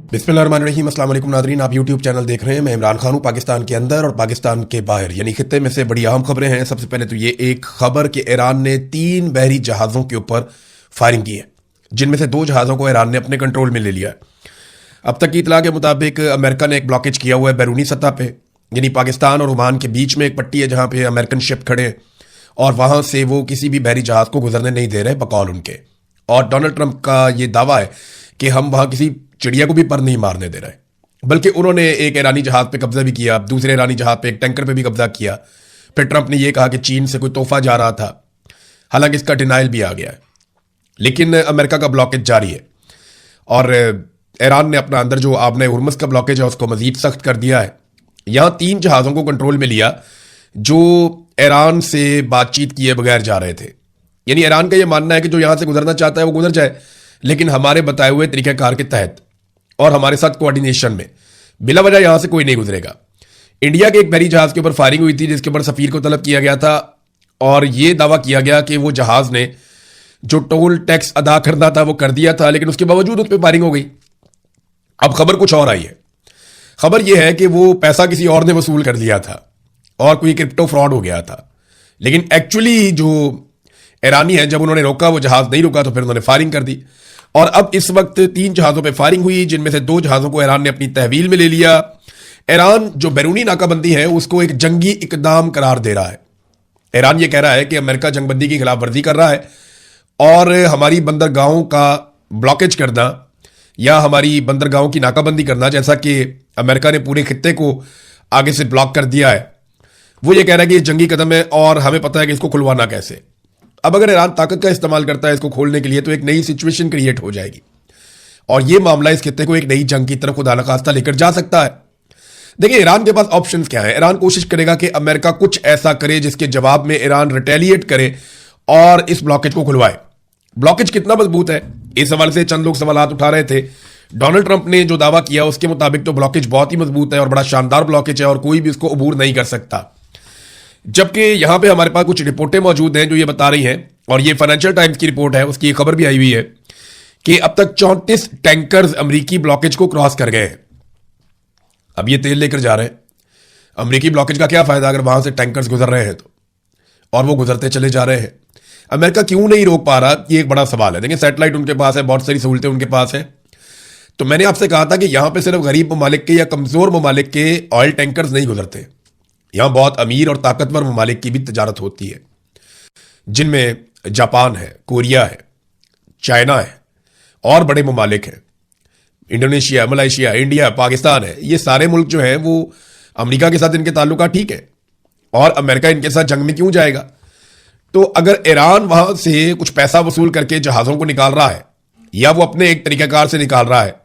बिस्मिल्लाहिर्रहमानिर्रहीम। अस्सलाम वालेकुम नाज़रीन, आप यूट्यूब चैनल देख रहे हैं। मैं इमरान खान हूँ। पाकिस्तान के अंदर और पाकिस्तान के बाहर यानी खित्ते में से बड़ी अहम खबरें हैं। सबसे पहले तो ये एक खबर कि ईरान ने 3 बहरी जहाज़ों के ऊपर फायरिंग की है, जिनमें से 2 जहाज़ों को ईरान ने अपने कंट्रोल में ले लिया है। अब तक की इतला के मुताबिक अमेरिका ने एक ब्लॉकेज किया हुआ है बैरूनी सतह पे, यानी पाकिस्तान और ओमान के बीच में एक पट्टी है जहाँ पे अमेरिकन शिप खड़े हैं और वहाँ से वो किसी भी बहरी जहाज़ को गुजरने नहीं दे रहे बकौल उनके। और डोनाल्ड ट्रंप का ये दावा है कि हम वहाँ किसी चिड़िया को भी पर नहीं मारने दे रहे, बल्कि उन्होंने एक ईरानी जहाज पे कब्जा भी किया, दूसरे ईरानी जहाज पे एक टैंकर पे भी कब्जा किया। फिर ट्रंप ने यह कहा कि चीन से कोई तोहफा जा रहा था, हालांकि इसका डिनाइल भी आ गया है। लेकिन अमेरिका का ब्लॉकेज जारी है और ईरान ने अपना अंदर जो आबना हुर्मुज का ब्लॉकेज है उसको मजीद सख्त कर दिया है। यहां 3 जहाज़ों को कंट्रोल में लिया जो ईरान से बातचीत किए बगैर जा रहे थे। यानी ईरान का यह मानना है कि जो यहां से गुजरना चाहता है वो गुजर जाए, लेकिन हमारे बताए हुए तरीक़ाकार के तहत और हमारे साथ कोऑर्डिनेशन में बिला वजह यहां से कोई नहीं गुजरेगा। इंडिया के एक बहरी जहाज के ऊपर फायरिंग हुई थी जिसके ऊपर सफीर को तलब किया गया था और यह दावा किया गया कि वो जहाज ने जो टोल टैक्स अदा करना था वो कर दिया था, लेकिन उसके बावजूद उस पर फायरिंग हो गई। अब खबर कुछ और आई है। खबर यह है कि वो पैसा किसी और ने वसूल कर लिया था और कोई क्रिप्टो फ्रॉड हो गया था, लेकिन एक्चुअली जो ईरानी है जब उन्होंने रोका वो जहाज नहीं रुका तो फिर उन्होंने फायरिंग कर दी। और अब इस वक्त 3 जहाज़ों पे फायरिंग हुई, जिनमें से 2 जहाज़ों को ईरान ने अपनी तहवील में ले लिया। ईरान जो बैरूनी नाकाबंदी है उसको एक जंगी इकदाम करार दे रहा है। ईरान ये कह रहा है कि अमेरिका जंगबंदी की खिलाफ वर्जी कर रहा है और हमारी बंदरगाहों का ब्लॉकेज करना या हमारी बंदरगाहों की नाकाबंदी करना, जैसा कि अमेरिका ने पूरे खित्ते को आगे से ब्लॉक कर दिया है, वो ये कह रहा है कि ये जंगी कदम है और हमें पता है कि इसको खुलवाना कैसे। अब अगर ईरान ताकत का इस्तेमाल करता है इसको खोलने के लिए तो एक नई सिचुएशन क्रिएट हो जाएगी और यह मामला इस खित्ते को एक नई जंग की तरफ खुदा न खास्ता लेकर जा सकता है। देखिए ईरान के पास ऑप्शंस क्या है। ईरान कोशिश करेगा कि अमेरिका कुछ ऐसा करे जिसके जवाब में ईरान रिटेलिएट करे और इस ब्लॉकेज को खुलवाए। ब्लॉकेज कितना मजबूत है, इस हवाले से चंद लोग सवाल उठा रहे थे। डोनाल्ड ट्रंप ने जो दावा किया उसके मुताबिक तो ब्लॉकेज बहुत ही मजबूत है और बड़ा शानदार ब्लॉकेज है और कोई भी इसको अबूर नहीं कर सकता। जबकि यहां पे हमारे पास कुछ रिपोर्टें मौजूद हैं जो ये बता रही हैं, और ये फाइनेंशियल टाइम्स की रिपोर्ट है, उसकी खबर भी आई हुई है कि अब तक 34 टैंकर्स अमेरिकी ब्लॉकेज को क्रॉस कर गए हैं। अब ये तेल लेकर जा रहे हैं। अमेरिकी ब्लॉकेज का क्या फायदा अगर वहां से टैंकर्स गुजर रहे हैं तो, और वो गुजरते चले जा रहे हैं। अमेरिका क्यों नहीं रोक पा रहा, ये एक बड़ा सवाल है। देखिए सैटेलाइट उनके पास है, बहुत सारी सहूलतें उनके पास है। तो मैंने आपसे कहा था कि यहां पर सिर्फ गरीब ममालिक के या कमजोर ममालिक के ऑयल टैंकर्स नहीं गुजरते, यहां बहुत अमीर और ताकतवर ममालिक की भी तजारत होती है, जिनमें जापान है, कोरिया है, चाइना है और बड़े ममालिक हैं, इंडोनेशिया, मलेशिया, इंडिया, पाकिस्तान है। ये सारे मुल्क जो हैं वो अमेरिका के साथ इनके ताल्लुकात ठीक है और अमेरिका इनके साथ जंग में क्यों जाएगा। तो अगर ईरान वहां से कुछ पैसा वसूल करके जहाजों को निकाल रहा है या वो अपने एक तरीकाकार से निकाल रहा है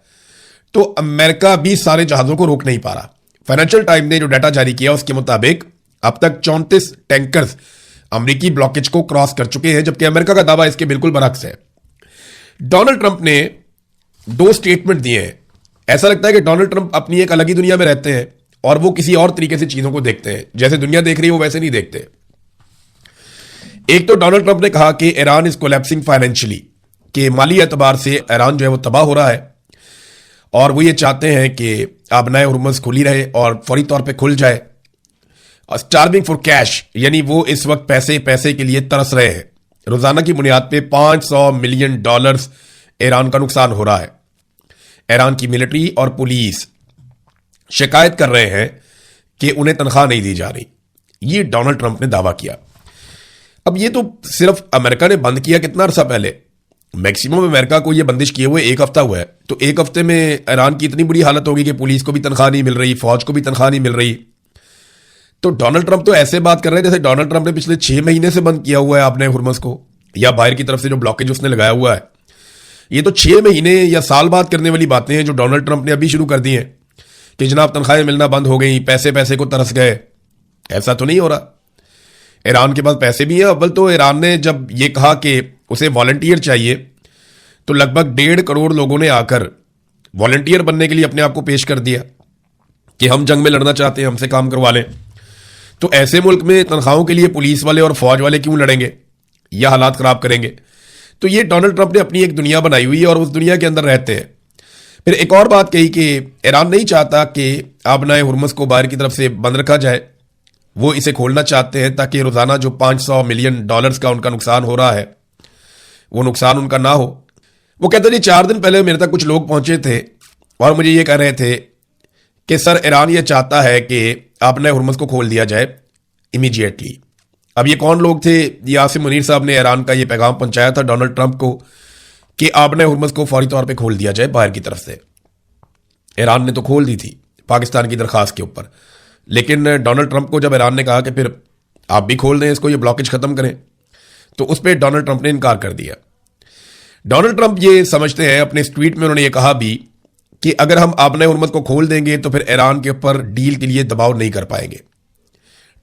तो अमेरिका भी सारे जहाजों को रोक नहीं पा रहा। फाइनेंशियल टाइम ने जो डाटा जारी किया उसके मुताबिक अब तक 34 टैंकर्स अमेरिकी ब्लॉकेज को क्रॉस कर चुके हैं, जबकि अमेरिका का दावा इसके बिल्कुल बरक्स है। डोनाल्ड ट्रंप ने 2 स्टेटमेंट दिए हैं। ऐसा लगता है कि डोनाल्ड ट्रंप अपनी एक अलग ही दुनिया में रहते हैं और वो किसी और तरीके से चीजों को देखते हैं, जैसे दुनिया देख रही है वो वैसे नहीं देखते। एक तो डोनाल्ड ट्रंप ने कहा कि ईरान इज कोलैप्सिंग फाइनेंशियली, कि माली एतबार से ईरान जो है वो तबाह हो रहा है और वो ये चाहते हैं कि आबनाए हुर्मुज खुली रहे और फौरी तौर पे खुल जाए। स्टार्विंग फॉर कैश, यानी वो इस वक्त पैसे के लिए तरस रहे हैं। रोजाना की बुनियाद पे $500 मिलियन ईरान का नुकसान हो रहा है। ईरान की मिलिट्री और पुलिस शिकायत कर रहे हैं कि उन्हें तनख्वाह नहीं दी जा रही। ये डोनाल्ड ट्रंप ने दावा किया। अब ये तो सिर्फ अमेरिका ने बंद किया कितना अरसा पहले, मैक्सिमम अमेरिका को यह बंदिश किए हुए 1 हफ्ता हुआ है। तो 1 हफ्ते में ईरान की इतनी बुरी हालत होगी कि पुलिस को भी तनख्वाह नहीं मिल रही, फौज को भी तनख्वाह नहीं मिल रही। तो डोनाल्ड ट्रंप तो ऐसे बात कर रहे हैं जैसे डोनाल्ड ट्रंप ने पिछले 6 महीने से बंद किया हुआ है आपने हुर्मुज को, या बाहर की तरफ से जो ब्लॉकेज उसने लगाया हुआ है। ये तो 6 महीने या साल बाद करने वाली बातें हैं जो डोनाल्ड ट्रंप ने अभी शुरू कर दी हैं कि जनाब तनख्वाहें मिलना बंद हो गई, पैसे को तरस गए। ऐसा तो नहीं हो रहा। ईरान के पास पैसे भी हैं। अव्वल तो ईरान ने जब ये कहा कि उसे वॉलंटियर चाहिए तो लगभग 1.5 करोड़ लोगों ने आकर वॉलंटियर बनने के लिए अपने आप को पेश कर दिया कि हम जंग में लड़ना चाहते हैं, हमसे काम करवा लें। तो ऐसे मुल्क में तनख्वाहों के लिए पुलिस वाले और फौज वाले क्यों लड़ेंगे या हालात खराब करेंगे। तो ये डोनाल्ड ट्रंप ने अपनी एक दुनिया बनाई हुई है और उस दुनिया के अंदर रहते हैं। फिर एक और बात कही कि ईरान नहीं चाहता कि आबनाए हुर्मुज़ को बाहर की तरफ से बंद रखा जाए, वो इसे खोलना चाहते हैं ताकि रोज़ाना जो $500 मिलियन का उनका नुकसान हो रहा है वो नुकसान उनका ना हो। वो कहते जी 4 दिन पहले मेरे तक कुछ लोग पहुंचे थे और मुझे ये कह रहे थे कि सर ईरान ये चाहता है कि आबनाए हुर्मुज़ को खोल दिया जाए इमीडिएटली। अब ये कौन लोग थे? ये आसिम मुनीर साहब ने ईरान का ये पैगाम पहुंचाया था डोनाल्ड ट्रंप को कि आबनाए हुर्मुज़ को फौरी तौर पे खोल दिया जाए बाहर की तरफ से। ईरान ने तो खोल दी थी पाकिस्तान की दरखास्त के ऊपर, लेकिन डोनाल्ड ट्रंप को जब ईरान ने कहा कि फिर आप भी खोल दें इसको, ये ब्लॉकेज खत्म करें, तो उस पर डोनाल्ड ट्रंप ने इनकार कर दिया। डोनाल्ड ट्रंप ये समझते हैं, अपने इस ट्वीट में उन्होंने ये कहा भी कि अगर हम आबनाए हुर्मुज़ को खोल देंगे तो फिर ईरान के ऊपर डील के लिए दबाव नहीं कर पाएंगे।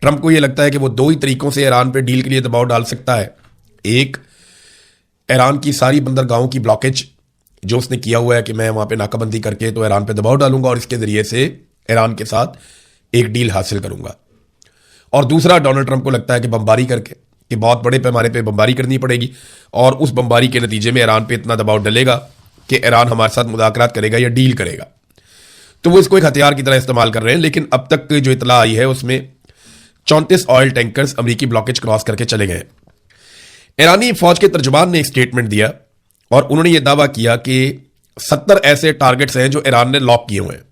ट्रंप को यह लगता है कि वो 2 ही तरीकों से ईरान पे डील के लिए दबाव डाल सकता है। एक, ईरान की सारी बंदरगाहों की ब्लॉकेज जो उसने किया हुआ है कि मैं वहां पे नाकाबंदी करके तो ईरान पे दबाव डालूंगा और इसके जरिए से ईरान के साथ एक डील हासिल करूंगा। और दूसरा, डोनाल्ड ट्रंप को लगता है कि बमबारी करके, कि बहुत बड़े पैमाने पे बमबारी करनी पड़ेगी और उस बमबारी के नतीजे में ईरान पे इतना दबाव डलेगा कि ईरान हमारे साथ मुज़ाकरात करेगा या डील करेगा। तो वो इसको एक हथियार की तरह इस्तेमाल कर रहे हैं। लेकिन अब तक जो इतला आई है उसमें 34 ऑयल टैंकर्स अमेरिकी ब्लॉकेज क्रॉस करके चले गए। ईरानी फौज के तर्जुमान ने एक स्टेटमेंट दिया और उन्होंने यह दावा किया कि 70 ऐसे टारगेट्स हैं जो ईरान ने लॉक किए हुए हैं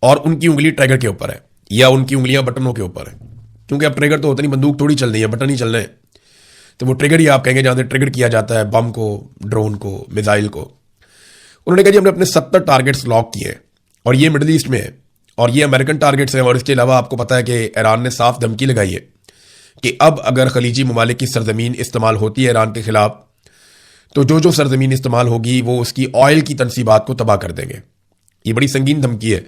और उनकी उंगली ट्रिगर के ऊपर है या उनकी उंगलियां बटनों के ऊपर है, क्योंकि अब ट्रिगर तो होता नहीं, बंदूक थोड़ी चल रही है, बटन ही चल रहे हैं, तो वो ट्रिगर ही आप कहेंगे जहां से ट्रिगर किया जाता है बम को, ड्रोन को, मिसाइल को। उन्होंने कहा जी हमने अपने 70 टारगेट्स लॉक किए हैं और ये मिडिल ईस्ट में है और ये अमेरिकन टारगेट्स हैं। और इसके अलावा आपको पता है कि ईरान ने साफ धमकी लगाई है कि अब अगर खलीजी ममालिक की सरजमीन इस्तेमाल होती है ईरान के खिलाफ, तो जो जो सरजमीन इस्तेमाल होगी वो उसकी ऑयल की तनसीबात को तबाह कर देंगे। ये बड़ी संगीन धमकी है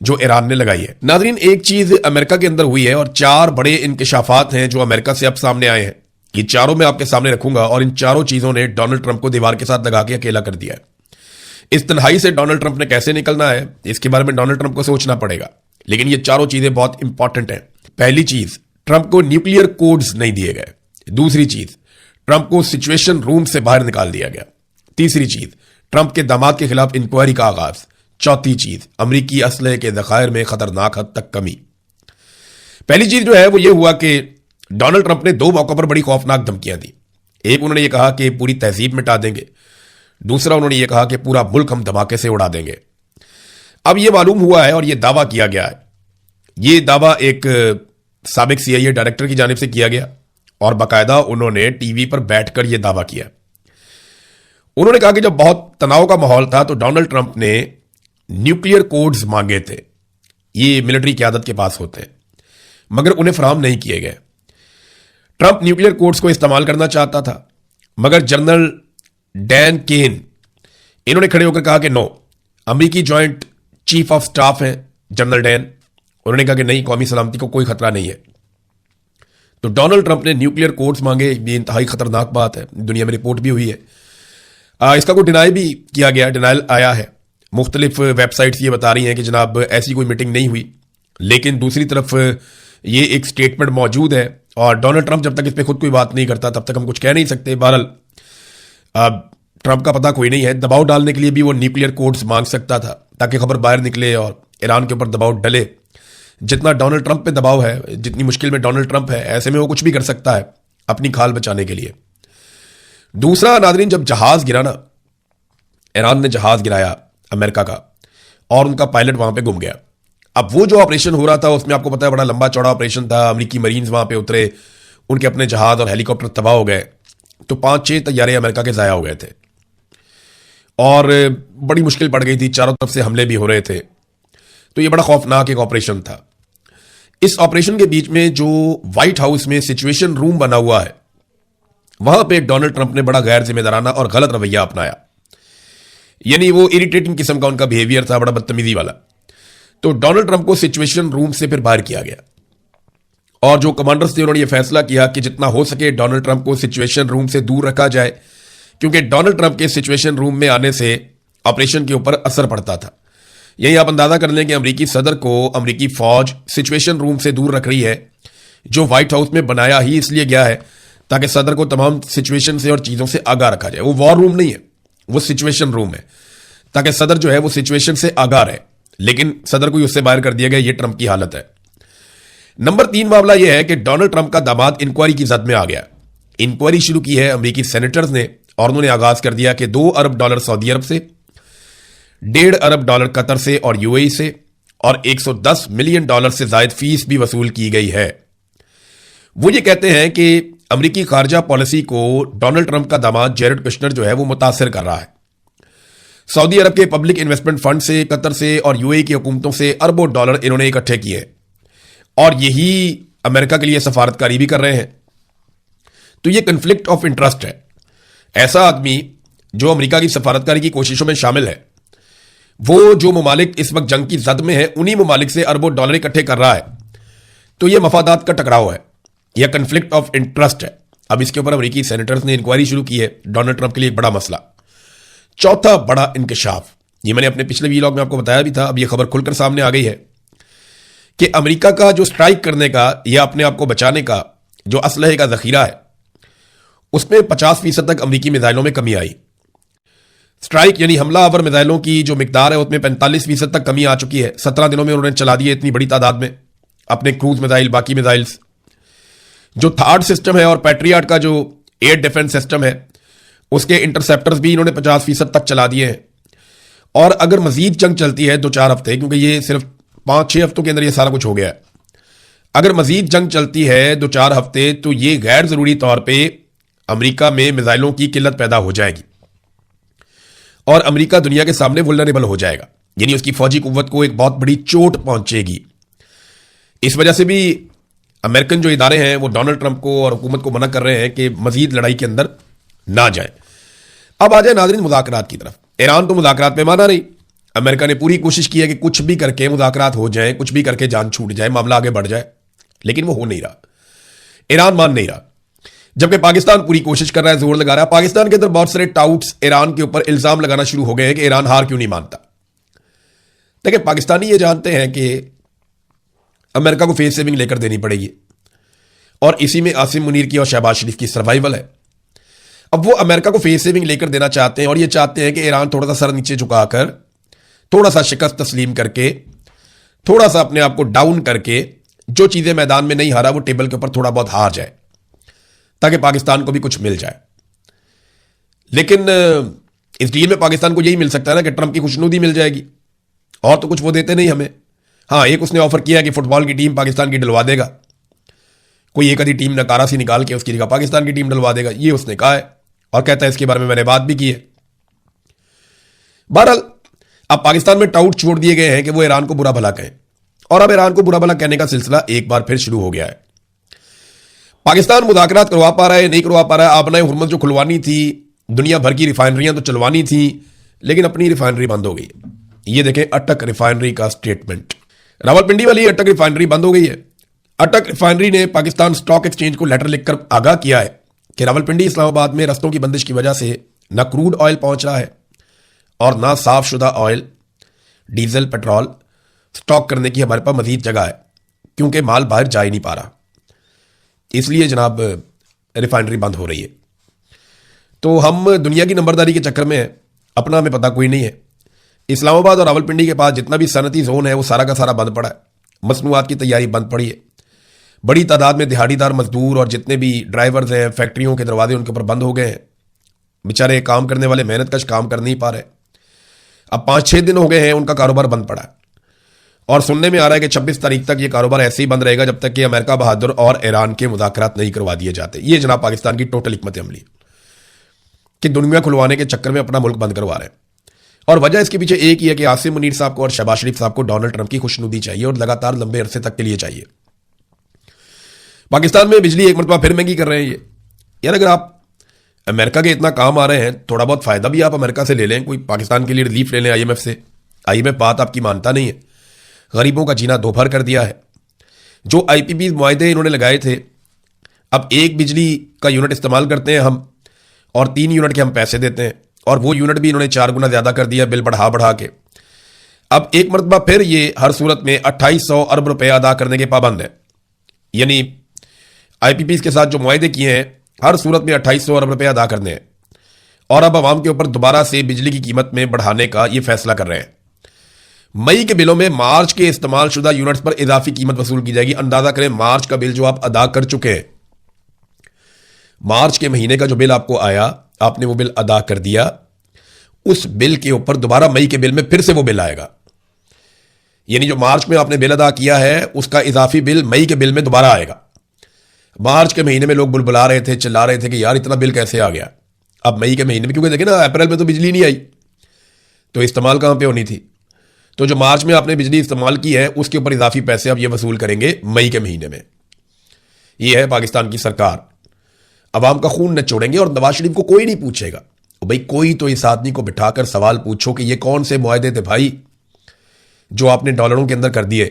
जो ईरान ने लगाई है। नाज़रीन, एक चीज अमेरिका के अंदर हुई है और 4 बड़े इंकशाफात हैं जो अमेरिका से अब सामने आए हैं। ये चारों मैं आपके सामने रखूंगा और इन चारों चीजों ने डोनाल्ड ट्रंप को दीवार के साथ लगा के अकेला कर दिया है। इस तन्हाई से डोनाल्ड ट्रंप ने कैसे निकलना है इसके बारे में डोनाल्ड ट्रंप को सोचना पड़ेगा, लेकिन ये चारों चीजें बहुत इंपॉर्टेंट हैं। पहली चीज, ट्रंप को न्यूक्लियर कोड्स नहीं दिए गए। दूसरी चीज, ट्रंप को सिचुएशन रूम से बाहर निकाल दिया गया। तीसरी चीज, ट्रंप के दामाद के खिलाफ इंक्वायरी का आगाज। चौथी चीज, अमरीकी असलहे के ज़खायर में खतरनाक हद तक कमी। पहली चीज जो है वो ये हुआ कि डोनाल्ड ट्रंप ने 2 मौकों पर बड़ी खौफनाक धमकियां दी। एक, उन्होंने ये कहा कि पूरी तहजीब मिटा देंगे। दूसरा, उन्होंने ये कहा कि पूरा मुल्क हम धमाके से उड़ा देंगे। अब ये मालूम हुआ है और ये दावा किया गया है, ये दावा एक साबिक CIA डायरेक्टर की जानिब से किया गया और बाकायदा उन्होंने टीवी पर बैठकर यह दावा किया। उन्होंने कहा कि जब बहुत तनाव का माहौल था तो डोनाल्ड ट्रंप ने न्यूक्लियर कोड्स मांगे थे, ये मिलिट्री क़यादत के पास होते हैं, मगर उन्हें फराहम नहीं किए गए। ट्रंप न्यूक्लियर कोड्स को इस्तेमाल करना चाहता था, मगर जनरल डैन केन इन्होंने खड़े होकर कहा कि नो, अमेरिकी जॉइंट चीफ ऑफ स्टाफ हैं जनरल डैन, उन्होंने कहा कि नहीं, कौमी सलामती को कोई खतरा नहीं है। तो डोनाल्ड ट्रंप ने न्यूक्लियर कोड्स मांगे। ये इंतहाई खतरनाक बात है, दुनिया में रिपोर्ट भी हुई है। इसका कोई डिनाई भी किया गया, डिनाइल आया है। मुख्तलिफ वेबसाइट्स ये बता रही हैं कि जनाब ऐसी कोई मीटिंग नहीं हुई, लेकिन दूसरी तरफ ये एक स्टेटमेंट मौजूद है और डोनाल्ड ट्रंप जब तक इस पर खुद कोई बात नहीं करता तब तक हम कुछ कह नहीं सकते। बहरहाल ट्रंप का पता कोई नहीं है, दबाव डालने के लिए भी वो न्यूक्लियर कोड्स मांग सकता था ताकि खबर बाहर निकले और ईरान के ऊपर दबाव डले। जितना डोनाल्ड ट्रंप पे दबाव है, जितनी मुश्किल में डोनाल्ड ट्रंप है, ऐसे में वो कुछ भी कर सकता है अपनी खाल बचाने के लिए। दूसरा, नाज़रीन, जब जहाज गिरा ना, ईरान ने जहाज गिराया अमेरिका का और उनका पायलट वहां पे गुम गया। अब वो जो ऑपरेशन हो रहा था उसमें आपको पता है बड़ा लंबा चौड़ा ऑपरेशन था। अमेरिकी मरीन्स वहां पे उतरे, उनके अपने जहाज और हेलीकॉप्टर तबाह हो गए, तो 5-6 तैयारे अमेरिका के ज़ाया हो गए थे और बड़ी मुश्किल पड़ गई थी। चारों तरफ से हमले भी हो रहे थे, तो ये बड़ा खौफनाक एक ऑपरेशन था। इस ऑपरेशन के बीच में जो व्हाइट हाउस में सिचुएशन रूम बना हुआ है, वहां पे डोनाल्ड ट्रंप ने बड़ा गैर जिम्मेदाराना और गलत रवैया अपनाया। यानी वो इरिटेटिंग किस्म का उनका बिहेवियर था, बड़ा बदतमीजी वाला। तो डोनाल्ड ट्रंप को सिचुएशन रूम से फिर बाहर किया गया और जो कमांडर्स थे उन्होंने ये फैसला किया कि जितना हो सके डोनाल्ड ट्रंप को सिचुएशन रूम से दूर रखा जाए, क्योंकि डोनाल्ड ट्रंप के सिचुएशन रूम में आने से ऑपरेशन के ऊपर असर पड़ता था। यही आप अंदाजा कर लें कि अमेरिकी सदर को अमेरिकी फौज सिचुएशन रूम से दूर रख रही है, जो व्हाइट हाउस में बनाया ही इसलिए गया है ताकि सदर को तमाम सिचुएशन से और चीज़ों से आगाह रखा जाए। वो वॉर रूम नहीं है, वो सिचुएशन रूम है ताकि सदर जो है वो सिचुएशन से आगाह रहे, लेकिन सदर को उससे बाहर कर दिया गया। ये ट्रंप की हालत है। नंबर 3 मामला यह है कि डोनाल्ड ट्रंप का दामाद इंक्वायरी की जद में आ गया। इंक्वायरी शुरू की है अमेरिकी सेनेटर्स ने और उन्होंने आगाज कर दिया कि $2 अरब सऊदी अरब से, $1.5 अरब कतर से और यूएई से, और $110 मिलियन से जायद फीस भी वसूल की गई है। वो ये कहते हैं कि अमेरिकी खारजा पॉलिसी को डोनाल्ड ट्रंप का दामाद जेरेड कुश्नर जो है वो मुतासिर कर रहा है। सऊदी अरब के पब्लिक इन्वेस्टमेंट फंड से, कतर से और यूएई की हुकूमतों से अरबों डॉलर इन्होंने इकट्ठे किए और यही अमेरिका के लिए सफारतकारी भी कर रहे हैं। तो ये कन्फ्लिक्ट ऑफ इंटरेस्ट है। ऐसा आदमी जो अमेरिका की सफारतकारी की कोशिशों में शामिल है, वो जो ममालिक इस वक्त जंग की जद में है, उन्हीं ममालिक से अरबों डॉलर इकट्ठे कर रहा है। तो यह मफादात का टकराव है, यह कन्फ्लिक्ट ऑफ इंटरेस्ट है। अब इसके ऊपर अमेरिकी सेनेटर्स ने इंक्वायरी शुरू की है। डोनाल्ड ट्रंप के लिए एक बड़ा मसला। चौथा बड़ा इंकशाफ, ये मैंने अपने पिछले वीलॉग में आपको बताया भी था, अब यह खबर खुलकर सामने आ गई है कि अमेरिका का जो स्ट्राइक करने का या अपने आप को बचाने का जो असलहे का जखीरा है, उसमें 50% तक अमेरिकी मिसाइलों में कमी आई। स्ट्राइक यानी हमला आवर मिसाइलों की जो मिकदार है उसमें 45% तक कमी आ चुकी है। 17 दिनों में उन्होंने चला दी है इतनी बड़ी तादाद में अपने क्रूज मिसाइल, बाकी मिसाइल्स। जो थार्ड सिस्टम है और पैट्रियट का जो एयर डिफेंस सिस्टम है, उसके इंटरसेप्टर्स भी इन्होंने 50% तक चला दिए हैं। और अगर मजीद जंग चलती है 2-4 हफ्ते, क्योंकि ये सिर्फ 5-6 हफ्तों के अंदर ये सारा कुछ हो गया है, अगर मजीद जंग चलती है 2-4 हफ्ते, तो ये गैर जरूरी तौर पर अमेरिका में मिसाइलों की किल्लत पैदा हो जाएगी और अमेरिका दुनिया के सामने वुल्नरेबल हो जाएगा, यानी उसकी फौजी कुव्वत को एक बहुत बड़ी चोट पहुंचेगी। इस वजह से भी अमेरिकन जो इदारे हैं वो डोनाल्ड ट्रंप को और हुकूमत को मना कर रहे हैं कि मजीद लड़ाई के अंदर ना जाए। अब आ जाए नाज़रीन मुज़ाकरात की तरफ। ईरान तो मुज़ाकरात में माना नहीं। अमेरिका ने पूरी कोशिश की है कि कुछ भी करके मुज़ाकरात हो जाए, कुछ भी करके जान छूट जाए, मामला आगे बढ़ जाए, लेकिन वो हो नहीं रहा। ईरान मान नहीं रहा, जबकि पाकिस्तान पूरी कोशिश कर रहा है, जोर लगा रहा है। पाकिस्तान के अंदर बहुत सारे टाउट्स ईरान के ऊपर इल्जाम लगाना शुरू हो गए हैं कि ईरान हार क्यों नहीं मानता। देखिए, पाकिस्तानी ये जानते हैं कि अमेरिका को फेस सेविंग लेकर देनी पड़ेगी और इसी में आसिम मुनीर की और शहबाज शरीफ की सर्वाइवल है। अब वो अमेरिका को फेस सेविंग लेकर देना चाहते हैं और ये चाहते हैं कि ईरान थोड़ा सा सर नीचे झुकाकर, थोड़ा सा शिकस्त तस्लीम करके, थोड़ा सा अपने आप को डाउन करके, जो चीजें मैदान में नहीं हारा वो टेबल के ऊपर थोड़ा बहुत हार जाए, ताकि पाकिस्तान को भी कुछ मिल जाए। लेकिन इस डील में पाकिस्तान को यही मिल सकता है ना कि ट्रंप की खुशनुदी मिल जाएगी, और तो कुछ वो देते नहीं हमें। हाँ, एक उसने ऑफर किया कि फुटबॉल की टीम पाकिस्तान की डलवा देगा, कोई एक आधी टीम नकारा सी निकाल के उसकी जगह पाकिस्तान की टीम डलवा देगा, ये उसने कहा है और कहता है इसके बारे में मैंने बात भी की है। बहरहाल अब पाकिस्तान में टाउट छोड़ दिए गए हैं कि वो ईरान को बुरा भला कहें, और अब ईरान को बुरा भला कहने का सिलसिला एक बार फिर शुरू हो गया है। पाकिस्तान मुज़ाकरात करवा पा रहा है, नहीं करवा पा रहा है। आपने हुरमत जो खुलवानी थी, दुनिया भर की रिफाइनरियां तो चलवानी थी, लेकिन अपनी रिफाइनरी बंद हो गई। ये देखें अटक रिफाइनरी का स्टेटमेंट। रावलपिंडी वाली अटक रिफाइनरी बंद हो गई है। अटक रिफाइनरी ने पाकिस्तान स्टॉक एक्सचेंज को लेटर लिखकर आगाह किया है कि रावलपिंडी इस्लामाबाद में रस्तों की बंदिश की वजह से न क्रूड ऑयल पहुंच रहा है और ना साफशुदा ऑयल, डीजल, पेट्रोल स्टॉक करने की हमारे पास मजीद जगह है, क्योंकि माल बाहर जा ही नहीं पा रहा। इसलिए जनाब रिफाइनरी बंद हो रही है। तो हम दुनिया की नंबरदारी के चक्कर में हैं, अपना हमें पता कोई नहीं है। इस्लामाबाद और रावलपिंडी के पास जितना भी सनती जोन है वो सारा का सारा बंद पड़ा है। मसनूआत की तैयारी बंद पड़ी है। बड़ी तादाद में दिहाड़ीदार मजदूर और जितने भी ड्राइवर्स हैं, फैक्ट्रियों के दरवाजे उनके ऊपर बंद हो गए हैं। बेचारे काम करने वाले मेहनत कश काम कर नहीं पा रहे। अब 5-6 दिन हो गए हैं उनका कारोबार बंद पड़ा है, और सुनने में आ रहा है कि 26 तारीख तक ये कारोबार ऐसे ही बंद रहेगा जब तक कि अमेरिका बहादुर और ईरान के मुज़ाकरात नहीं करवा दिए जाते। ये जनाब पाकिस्तान की टोटल हिकमत अमली कि दुनिया खुलवाने के चक्कर में अपना मुल्क बंद करवा रहे हैं। और वजह इसके पीछे एक ही है कि आसिम मुनीर साहब को और शहबाज शरीफ साहब को डोनाल्ड ट्रंप की खुशनुदी चाहिए, और लगातार लंबे अरसे तक के लिए चाहिए। पाकिस्तान में बिजली एक मरतबा फिर महंगी कर रहे हैं ये। यार, अगर आप अमेरिका के इतना काम आ रहे हैं, थोड़ा बहुत फायदा भी आप अमेरिका से ले लें, कोई पाकिस्तान के लिए रिलीफ ले लें IMF से। IMF बात आपकी मानता नहीं है, गरीबों का जीना दोभर कर दिया है। जो IPP मुआहदे इन्होंने लगाए थे, अब 1 बिजली का यूनिट इस्तेमाल करते हैं हम और 3 यूनिट के हम पैसे देते हैं, और वो यूनिट भी इन्होंने 4 गुना ज्यादा कर दिया बिल बढ़ा बढ़ा के। अब एक मरतबा फिर ये हर सूरत में 2800 अरब रुपए अदा करने के पाबंद है। यानी IPP के साथ जो मुआहदे किए हैं, हर सूरत में 2800 अरब रुपए अदा करने हैं, और अब आवाम के ऊपर दोबारा से बिजली की कीमत में बढ़ाने का ये फैसला कर रहे हैं। मई के बिलों में मार्च के इस्तेमाल शुदा यूनिट्स पर इजाफी कीमत वसूल की जाएगी। अंदाजा करें मार्च का बिल जो आप अदा कर चुके हैं, मार्च के महीने का जो बिल आपको आया, आपने वो बिल अदा कर दिया, उस बिल के ऊपर दोबारा मई के बिल में फिर से वो बिल आएगा। यानी जो मार्च में आपने बिल अदा किया है उसका इजाफी बिल मई के बिल में दोबारा आएगा। मार्च के महीने में लोग बुलबुला रहे थे, चिल्ला रहे थे कि यार इतना बिल कैसे आ गया। अब मई के महीने में, क्योंकि देखिए ना अप्रैल में तो बिजली नहीं आई, तो इस्तेमाल कहां पे होनी थी। तो जो मार्च में आपने बिजली इस्तेमाल की है उसके ऊपर इजाफी पैसे अब ये वसूल करेंगे मई के महीने में। ये है पाकिस्तान की सरकार। अवाम का खून नचोड़ेंगे और नवाज शरीफ को कोई नहीं पूछेगा। भाई कोई तो इस आदमी को बिठाकर सवाल पूछो कि ये कौन से मुआहदे थे भाई जो आपने डॉलरों के अंदर कर दिए,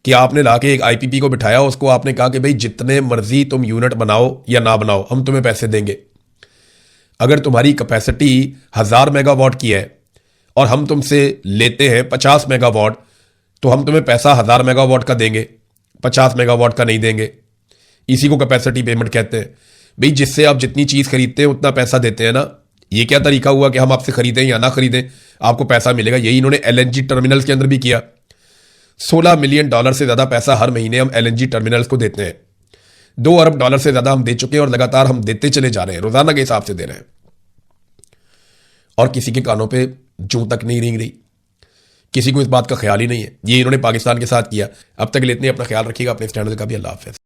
कि आपने लाके एक आईपीपी को बिठाया, उसको आपने कहा कि भाई जितने मर्जी तुम यूनिट बनाओ या ना बनाओ हम तुम्हें पैसे देंगे। अगर तुम्हारी कैपेसिटी 1000 मेगावाट की है और हम तुमसे लेते हैं 50 मेगावाट, तो हम तुम्हें पैसा 1000 मेगावाट का देंगे, 50 मेगावाट का नहीं देंगे। इसी को कैपेसिटी पेमेंट कहते हैं। भाई जिससे आप जितनी चीज खरीदते हैं उतना पैसा देते हैं ना। ये क्या तरीका हुआ कि हम आपसे खरीदें या ना खरीदें आपको पैसा मिलेगा। यही इन्होंने एलएनजी टर्मिनल्स के अंदर भी किया। $16 मिलियन से ज्यादा पैसा हर महीने हम एलएनजी टर्मिनल्स को देते हैं। $2 अरब से ज्यादा हम दे चुके हैं और लगातार हम देते चले जा रहे हैं, रोजाना के हिसाब से दे रहे हैं। और किसी के कानों पे जूं तक नहीं रेंग रही, किसी को इस बात का ख्याल ही नहीं है। ये इन्होंने पाकिस्तान के साथ किया। अब तक लेते अपना ख्याल रखिएगा, अपने इस चैनल का भी। अल्लाह हाफ़िज़।